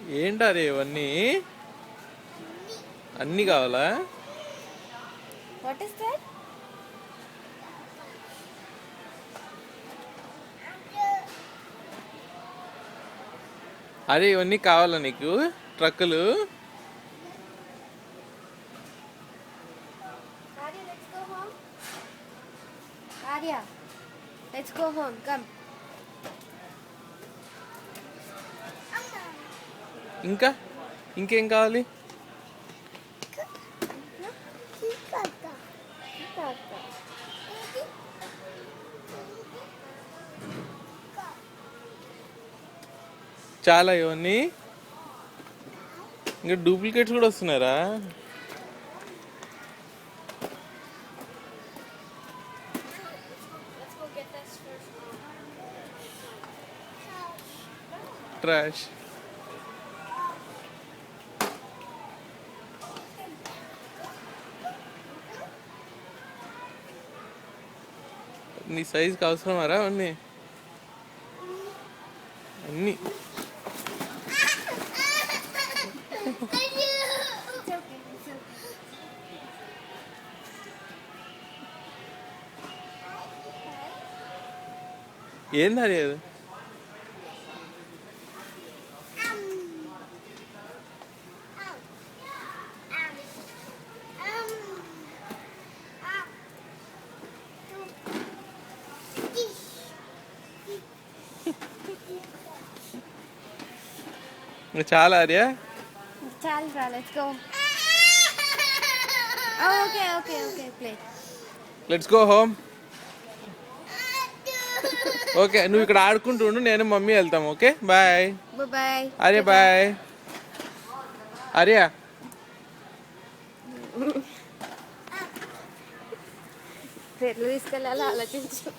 ఏంటారే ఇవన్నీ? అన్నీ కావాలా? What is that? అరే ఇవన్నీ కావాలా నీకు? ట్రక్కులు? Arya, let's go home. Come. ఇంకా ఇంకేం కావాలి? చాలా ఇవన్నీ. ఇంకా డూప్లికేట్స్ కూడా వస్తున్నారా? ట్రాష్. నీ సైజుకి అవసరమారా అవన్నీ? అన్నీ ఏంది అది? చాలా ఆర్యా. చాలా. Let's go. Oh, okay. Play. Let's go home. Okay నువ్వు ఇక్కడ ఆడుకుంటూ ఉండు, నేను మమ్మీ వెళ్తాం. Okay bye. Bye. Arya bye. Arya ఎట్లా తీసుకెళ్ళాలో ఆలోచించు.